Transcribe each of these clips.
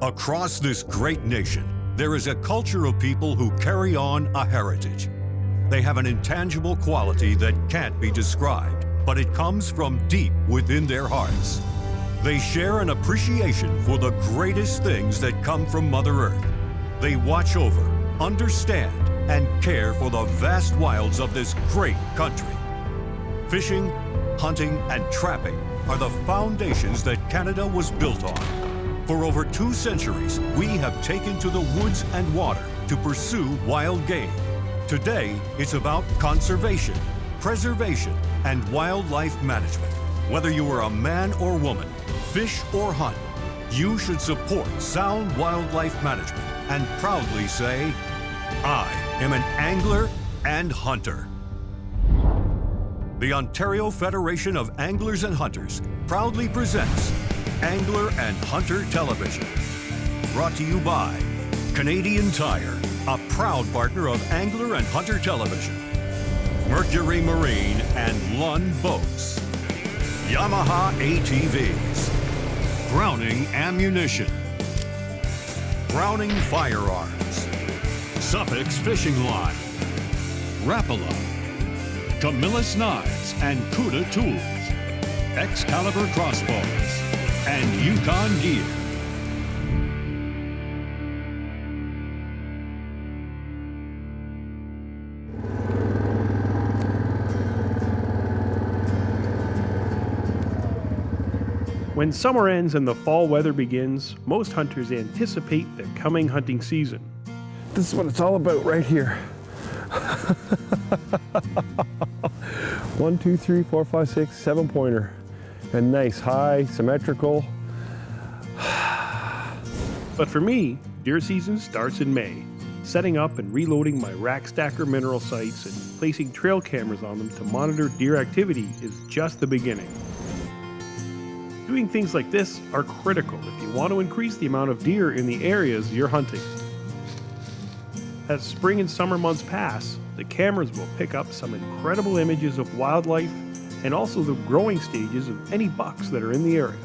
Across this great nation, there is a culture of people who carry on a heritage. They have an intangible quality that can't be described, but it comes from deep within their hearts. They share an appreciation for the greatest things that come from Mother Earth. They watch over, understand, and care for the vast wilds of this great country. Fishing, hunting, and trapping are the foundations that Canada was built on. For over 2 centuries, we have taken to the woods and water to pursue wild game. Today, it's about conservation, preservation, and wildlife management. Whether you are a man or woman, fish or hunt, you should support sound wildlife management and proudly say, I am an angler and hunter. The Ontario Federation of Anglers and Hunters proudly presents Angler and Hunter Television. Brought to you by Canadian Tire, a proud partner of Angler and Hunter Television. Mercury Marine and Lund Boats. Yamaha ATVs. Browning Ammunition. Browning Firearms. Suffolk's Fishing Line. Rapala. Camillus Knives and Cuda Tools. Excalibur Crossbows. And Yukon Gear. When summer ends and the fall weather begins, most hunters anticipate the coming hunting season. This is what it's all about right here. 1, 2, 3, 4, 5, 6, 7 pointer. And nice, high, symmetrical. But for me, deer season starts in May. Setting up and reloading my rack stacker mineral sites and placing trail cameras on them to monitor deer activity is just the beginning. Doing things like this are critical if you want to increase the amount of deer in the areas you're hunting. As spring and summer months pass, the cameras will pick up some incredible images of wildlife and also the growing stages of any bucks that are in the area.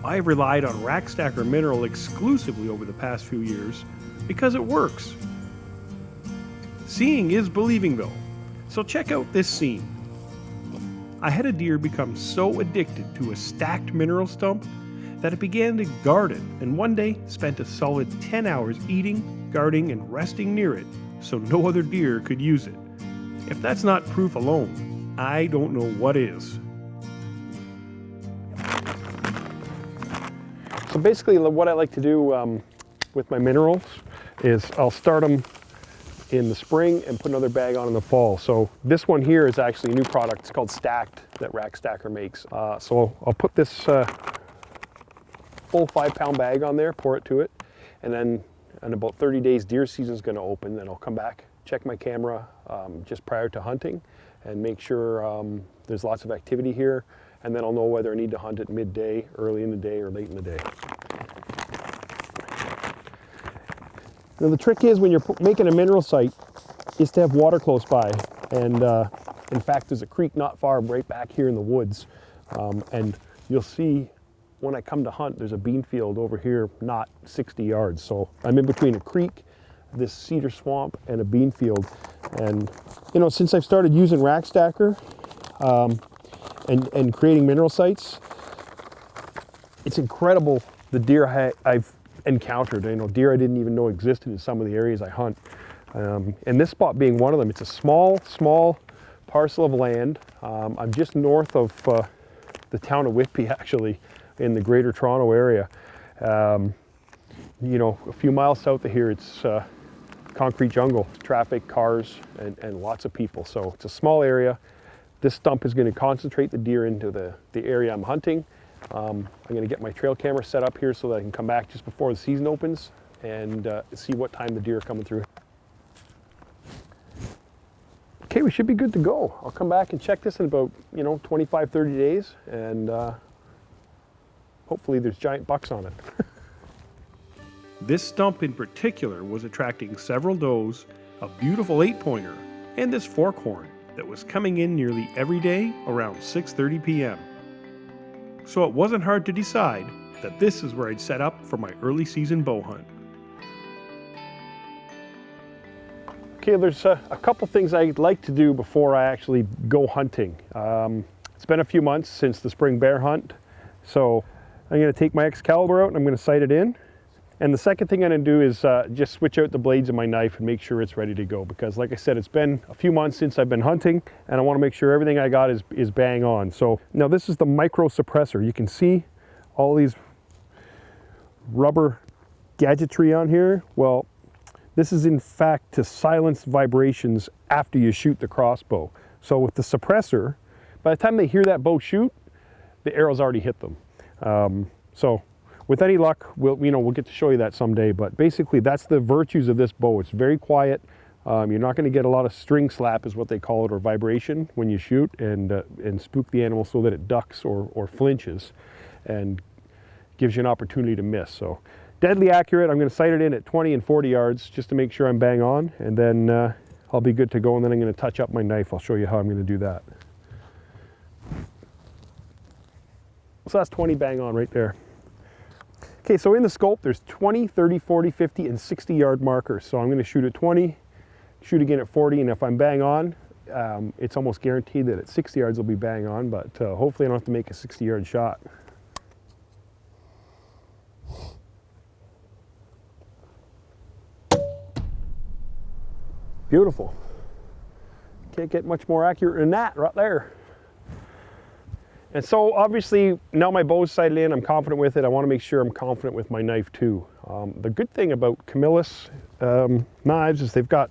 I've relied on rack stacker mineral exclusively over the past few years because it works. Seeing is believing though, so check out this scene. I had a deer become so addicted to a stacked mineral stump that it began to guard it, and one day spent a solid 10 hours eating, guarding, and resting near it so no other deer could use it. If that's not proof alone, I don't know what is. So basically what I like to do with my minerals is I'll start them in the spring and put another bag on in the fall. So this one here is actually a new product. It's called Stak'd that Rack Stacker makes. So I'll put this full 5-pound bag on there, pour it to it, and then in about 30 days deer season is going to open. Then I'll come back, check my camera just prior to hunting and make sure there's lots of activity here, and then I'll know whether I need to hunt it midday, early in the day, or late in the day. Now the trick is when you're making a mineral site is to have water close by, and in fact there's a creek not far right back here in the woods, and you'll see when I come to hunt there's a bean field over here not 60 yards. So I'm in between a creek, this cedar swamp, and a bean field. And you know, since I've started using Rack Stacker and creating mineral sites, it's incredible the deer I've encountered. You know, deer I didn't even know existed in some of the areas I hunt. And this spot being one of them. It's a small parcel of land. I'm just north of the town of Whitby, actually, in the Greater Toronto area. You know, a few miles south of here, it's concrete jungle, traffic, cars, and lots of people. So it's a small area. This stump is going to concentrate the deer into the area I'm hunting. I'm going to get my trail camera set up here so that I can come back just before the season opens and see what time the deer are coming through. Okay, we should be good to go. I'll come back and check this in about, 25, 30 days, and hopefully there's giant bucks on it. This stump in particular was attracting several does, a beautiful 8-pointer, and this forkhorn that was coming in nearly every day around 6:30 p.m. So it wasn't hard to decide that this is where I'd set up for my early season bow hunt. Okay, there's a couple things I'd like to do before I actually go hunting. It's been a few months since the spring bear hunt, so I'm going to take my Excalibur out and I'm going to sight it in. And the second thing I'm going to do is just switch out the blades of my knife and make sure it's ready to go, because like I said, it's been a few months since I've been hunting and I want to make sure everything I got is bang on. So now this is the micro suppressor. You can see all these rubber gadgetry on here. Well, this is in fact to silence vibrations after you shoot the crossbow. So with the suppressor, by the time they hear that bow shoot, the arrow's already hit them. So with any luck, we'll get to show you that someday, but basically that's the virtues of this bow. It's very quiet. You're not going to get a lot of string slap is what they call it, or vibration when you shoot, and spook the animal so that it ducks or flinches and gives you an opportunity to miss. So deadly accurate. I'm going to sight it in at 20 and 40 yards just to make sure I'm bang on, and then I'll be good to go, and then I'm going to touch up my knife. I'll show you how I'm going to do that. So that's 20 bang on right there. Okay, so in the scope there's 20, 30, 40, 50, and 60 yard markers. So I'm going to shoot at 20, shoot again at 40, and if I'm bang on, it's almost guaranteed that at 60 yards I'll be bang on, but hopefully I don't have to make a 60 yard shot. Beautiful. Can't get much more accurate than that right there. And so obviously now my bow's sighted in, I'm confident with it. I want to make sure I'm confident with my knife too. The good thing about Camillus knives is they've got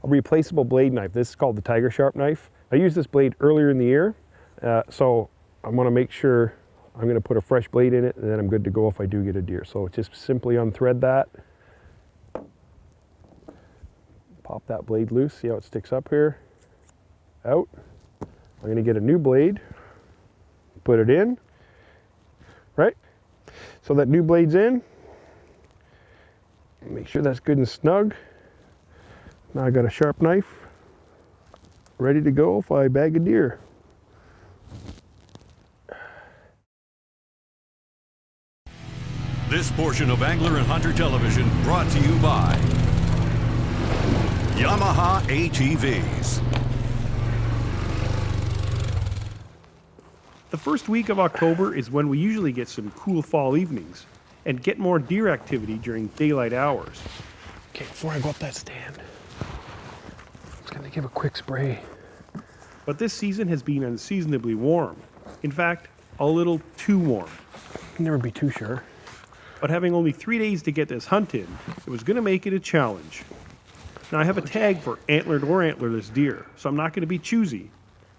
a replaceable blade knife. This is called the Tiger Sharp knife. I used this blade earlier in the year, so I want to make sure I'm going to put a fresh blade in it, and then I'm good to go if I do get a deer. So just simply unthread that. Pop that blade loose, see how it sticks up here, out. I'm going to get a new blade, put it in, right? So that new blade's in. Make sure that's good and snug. Now I got a sharp knife, ready to go if I bag a deer. This portion of Angler and Hunter Television brought to you by Yamaha ATVs. The first week of October is when we usually get some cool fall evenings and get more deer activity during daylight hours. Okay, before I go up that stand, I'm just gonna give a quick spray. But this season has been unseasonably warm. In fact, a little too warm. Can never be too sure. But having only 3 days to get this hunt in, it was going to make it a challenge. Now I have a tag for antlered or antlerless deer, so I'm not going to be choosy,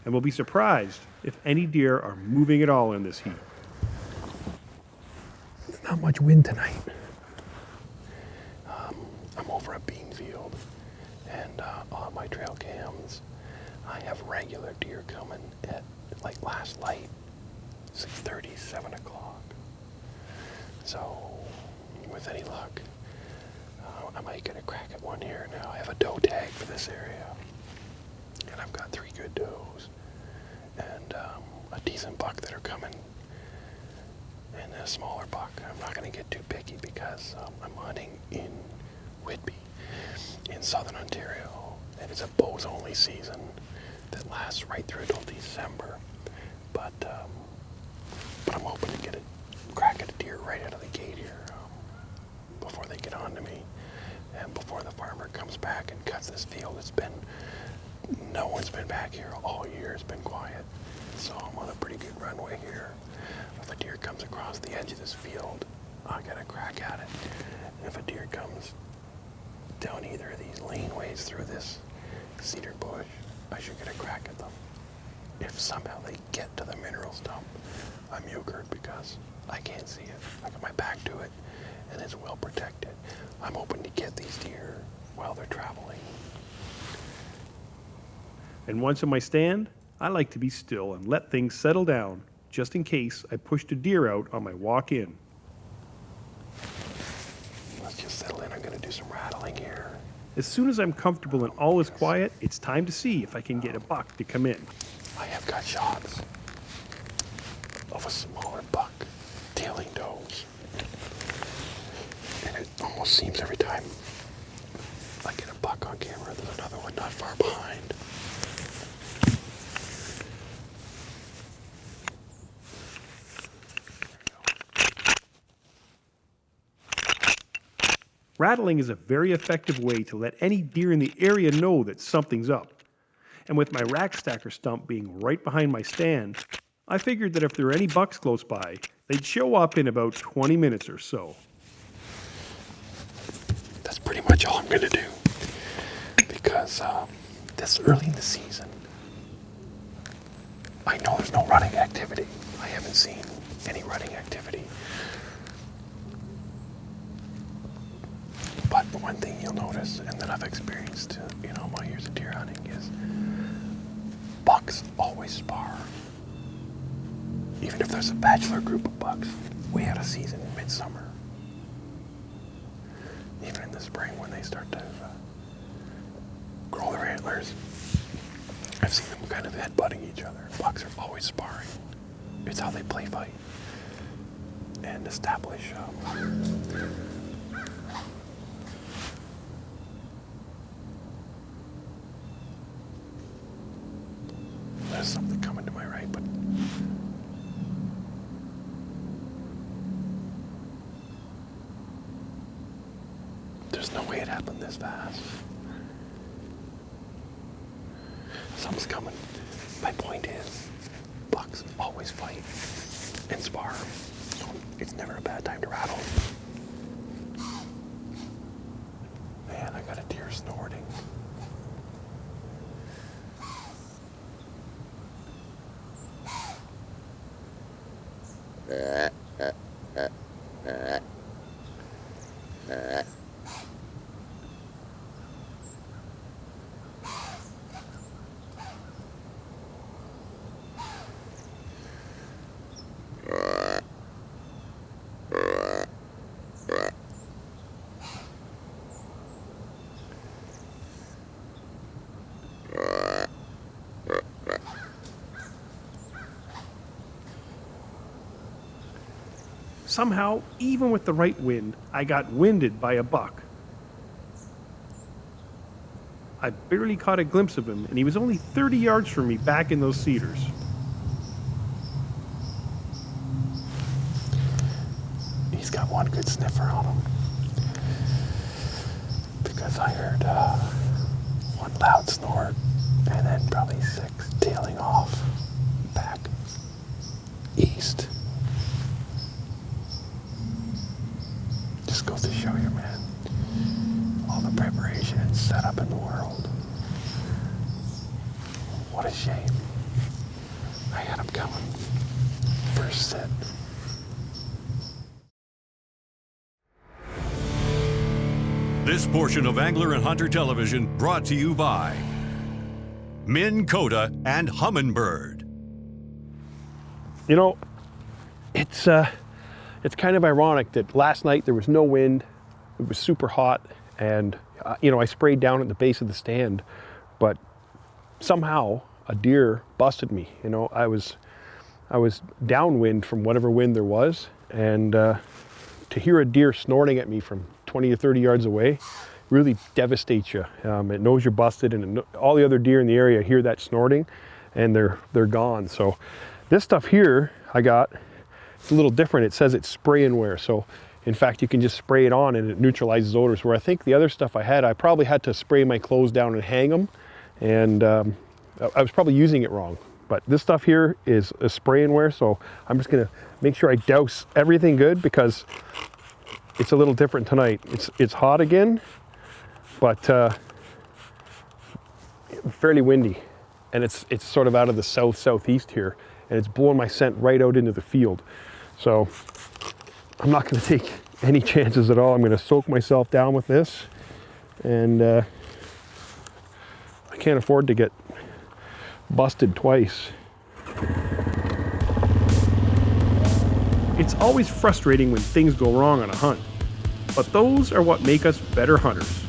and will be surprised if any deer are moving at all in this heat. There's not much wind tonight. I'm over a bean field, and on my trail cams, I have regular deer coming at like last light, 6:30, 7 o'clock. So, with any luck, I might get a crack at one here. Now I have a doe tag for this area, and I've got 3 good does, and a decent buck that are coming, and a smaller buck. I'm not going to get too picky because I'm hunting in Whitby, in southern Ontario, and it's a bows only season that lasts right through till December. But I'm hoping to get a crack at a deer right out of the gate here before they get on to me. And before the farmer comes back and cuts this field, no one's been back here all year. It's been quiet. So I'm on a pretty good runway here. If a deer comes across the edge of this field, I'll get a crack at it. And if a deer comes down either of these laneways through this cedar bush, I should get a crack at them. If somehow they get to the mineral stump, I'm euchred because I can't see it. I got my back to it, and it's well protected. I'm hoping to get these deer while they're traveling. And once in my stand, I like to be still and let things settle down, just in case I pushed a deer out on my walk in. Let's just settle in. I'm going to do some rattling here. As soon as I'm comfortable and all is quiet, it's time to see if I can get a buck to come in. I have got shots of a smaller buck tailing does. Almost seems every time I get a buck on camera, there's another one not far behind. Rattling is a very effective way to let any deer in the area know that something's up. And with my rack stacker stump being right behind my stand, I figured that if there were any bucks close by, they'd show up in about 20 minutes or so. That's pretty much all I'm going to do, because this early in the season, I know there's no running activity. I haven't seen any running activity. But one thing you'll notice, and that I've experienced, my years of deer hunting, is bucks always spar. Even if there's a bachelor group of bucks, we had a season in midsummer. Even in the spring when they start to grow their antlers, I've seen them kind of headbutting each other. Bucks are always sparring. It's how they play fight and establish there's something coming to my right, but there's no way it happened this fast. Something's coming. My point is, bucks always fight and spar, so it's never a bad time to rattle. Man, I got a deer snorting. Somehow, even with the right wind, I got winded by a buck. I barely caught a glimpse of him, and he was only 30 yards from me back in those cedars. He's got one good sniffer on him, because I heard one loud snort and then probably 6 tailing off back east. Just goes to show you, man, all the preparation and setup in the world. What a shame. I had him coming. First sit. This portion of Angler and Hunter Television brought to you by Minn Kota and Humminbird. It's kind of ironic that last night there was no wind, it was super hot, and I sprayed down at the base of the stand, but somehow a deer busted me. I was downwind from whatever wind there was, and to hear a deer snorting at me from 20 to 30 yards away really devastates you. It knows you're busted, and all the other deer in the area hear that snorting, and they're gone. So this stuff here I got, it's a little different. It says it's spray and wear, so in fact you can just spray it on and it neutralizes odors, where I think the other stuff I had, I probably had to spray my clothes down and hang them, and I was probably using it wrong. But this stuff here is a spray and wear, so I'm just gonna make sure I douse everything good, because it's a little different tonight. It's hot again, but fairly windy, and it's sort of out of the southeast here, and it's blowing my scent right out into the field. So I'm not going to take any chances at all. I'm going to soak myself down with this, and I can't afford to get busted twice. It's always frustrating when things go wrong on a hunt, but those are what make us better hunters.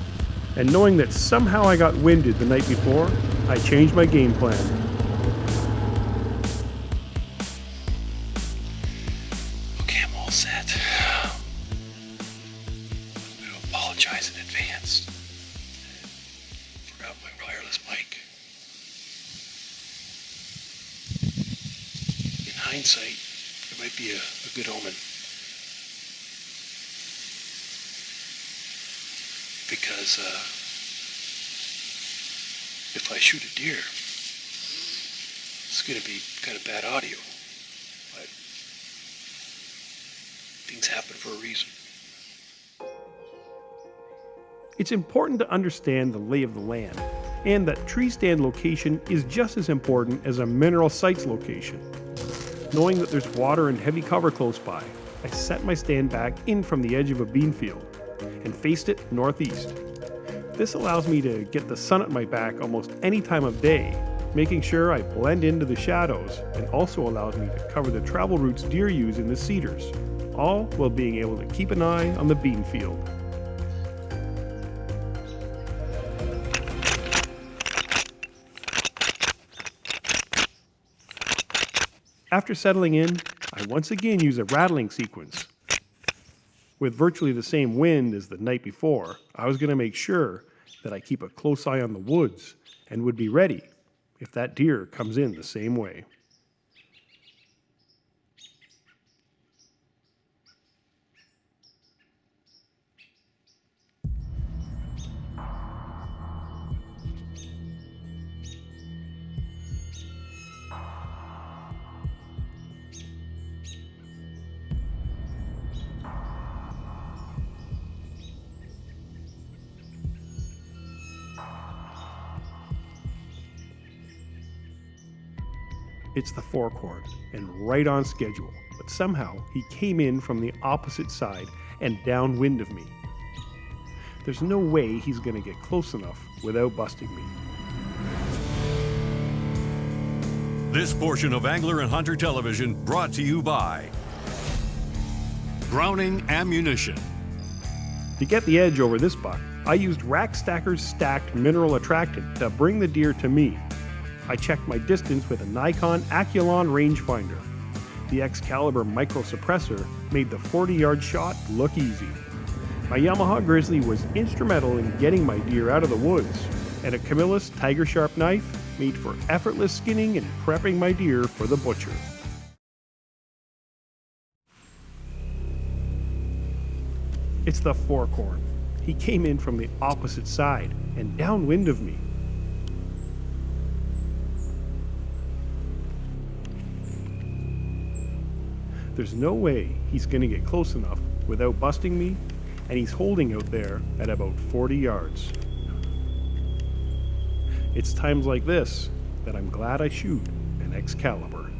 And knowing that somehow I got winded the night before, I changed my game plan. Okay, I'm all set. hindsight, it might be a good omen. Because if I shoot a deer, it's going to be kind of bad audio. But things happen for a reason. It's important to understand the lay of the land, and that tree stand location is just as important as a mineral site's location. Knowing that there's water and heavy cover close by, I set my stand back in from the edge of a bean field and faced it northeast. This allows me to get the sun at my back almost any time of day, making sure I blend into the shadows, and also allows me to cover the travel routes deer use in the cedars, all while being able to keep an eye on the bean field. After settling in, I once again use a rattling sequence. With virtually the same wind as the night before, I was going to make sure that I keep a close eye on the woods and would be ready if that deer comes in the same way. It's the forkhorn, and right on schedule, but somehow he came in from the opposite side and downwind of me. There's no way he's going to get close enough without busting me. This portion of Angler and Hunter Television brought to you by Browning Ammunition. To get the edge over this buck, I used Rack Stacker's stacked mineral attractant to bring the deer to me. I checked my distance with a Nikon Aculon rangefinder. The Excalibur micro suppressor made the 40-yard shot look easy. My Yamaha Grizzly was instrumental in getting my deer out of the woods, and a Camillus Tiger Sharp knife made for effortless skinning and prepping my deer for the butcher. It's the forkhorn. He came in from the opposite side and downwind of me. There's no way he's going to get close enough without busting me, and he's holding out there at about 40 yards. It's times like this that I'm glad I shoot an Excalibur.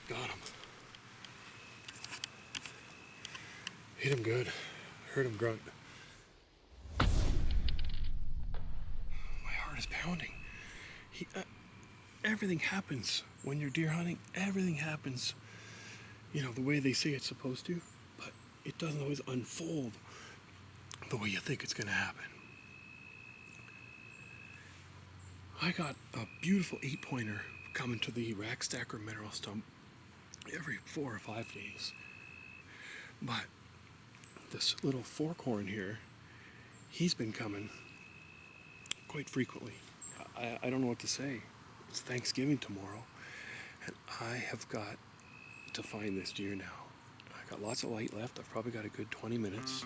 Got him. Hit him good. Heard him grunt. My heart is pounding. Everything happens when you're deer hunting. Everything happens, the way they say it's supposed to, but it doesn't always unfold the way you think it's going to happen. I got a beautiful 8-pointer coming to the Rack Stacker mineral stump every 4 or 5 days. But this little forkhorn here, he's been coming quite frequently. I don't know what to say. It's Thanksgiving tomorrow, and I have got to find this deer now. I got lots of light left. I've probably got a good 20 minutes.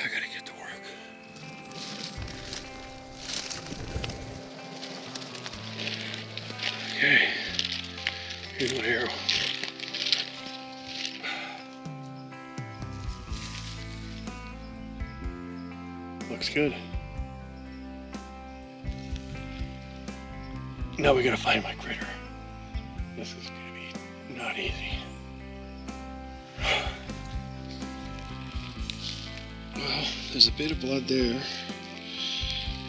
I gotta get to work. Okay, here's my arrow. Looks good. Now we gotta find my critter. This is gonna be not easy. Well, there's a bit of blood there,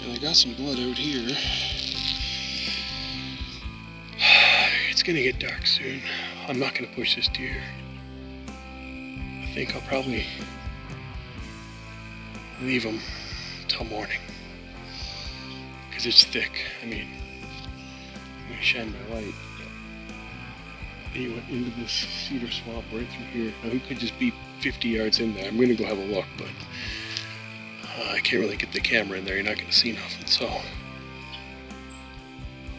and I got some blood out here. It's gonna get dark soon. I'm not gonna push this deer. I think I'll probably leave him till morning, because it's thick. I'm gonna shine my light. He went into this cedar swamp right through here. Now he could just be 50 yards in there. I'm gonna go have a look, but I can't really get the camera in there. You're not gonna see nothing, so I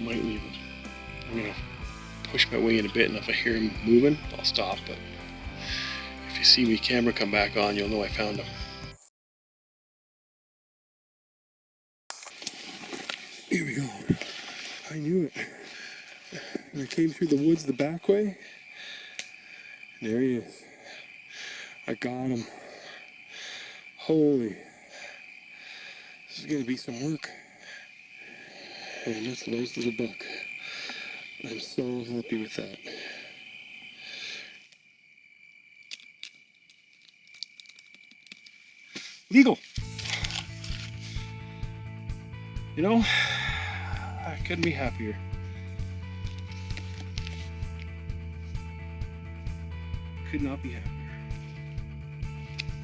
might leave it. I'm gonna push my wing in a bit, and if I hear him moving, I'll stop. But if you see my camera come back on, you'll know I found him. Here we go. I knew it. And I came through the woods the back way. And there he is. I got him. Holy. This is going to be some work. And that's a nice little buck. I'm so happy with that. Legal. You know, I couldn't be happier. Could not be happier.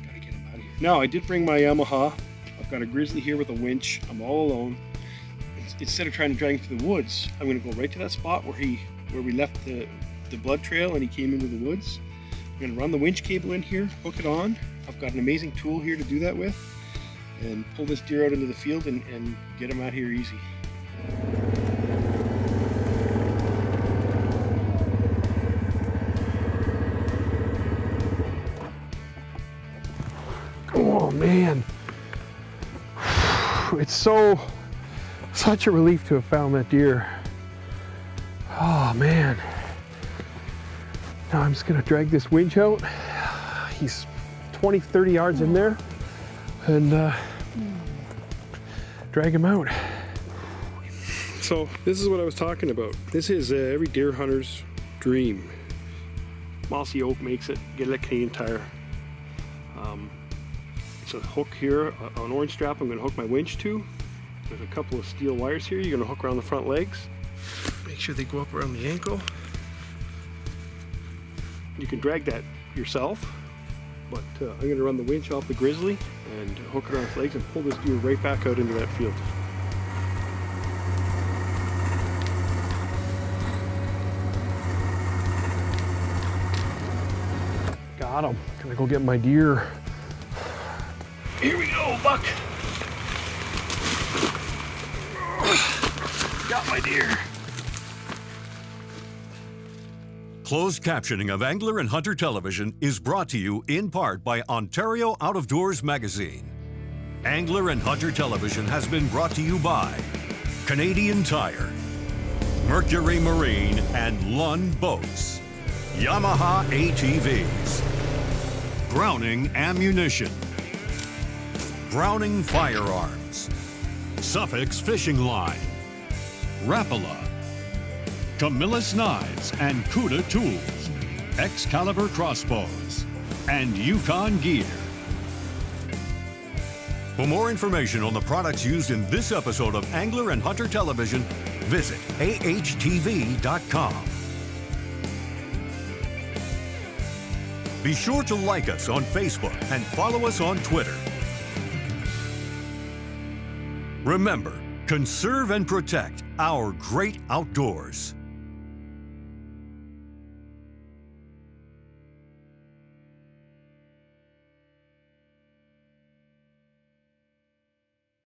Gotta get him out of here. Now, I did bring my Yamaha. I've got a grizzly here with a winch. I'm all alone. Instead of trying to drag him through the woods, I'm gonna go right to that spot where we left the blood trail and he came into the woods. I'm gonna run the winch cable in here, hook it on. I've got an amazing tool here to do that with, and pull this deer out into the field and get him out here easy. Oh man, it's such a relief to have found that deer. Oh man. Now I'm just gonna drag this winch out. He's 20-30 yards in there, and drag him out. So this is what I was talking about. This is every deer hunter's dream. Mossy Oak makes it. Get a Canadian Tire. It's a hook here, an orange strap I'm going to hook my winch to. There's a couple of steel wires here you're going to hook around the front legs. Make sure they go up around the ankle. You can drag that yourself, but I'm going to run the winch off the grizzly and hook it around its legs and pull this deer right back out into that field. Got him. Gonna go get my deer. Here we go, buck. Got my deer. Closed captioning of Angler and Hunter Television is brought to you in part by Ontario Out of Doors Magazine. Angler and Hunter Television has been brought to you by Canadian Tire, Mercury Marine and Lund Boats, Yamaha ATVs, Browning Ammunition, Browning Firearms, Suffix Fishing Line, Rapala, Camillus Knives and Cuda Tools, Excalibur Crossbows, and Yukon Gear. For more information on the products used in this episode of Angler and Hunter Television, visit ahtv.com. Be sure to like us on Facebook and follow us on Twitter. Remember, conserve and protect our great outdoors.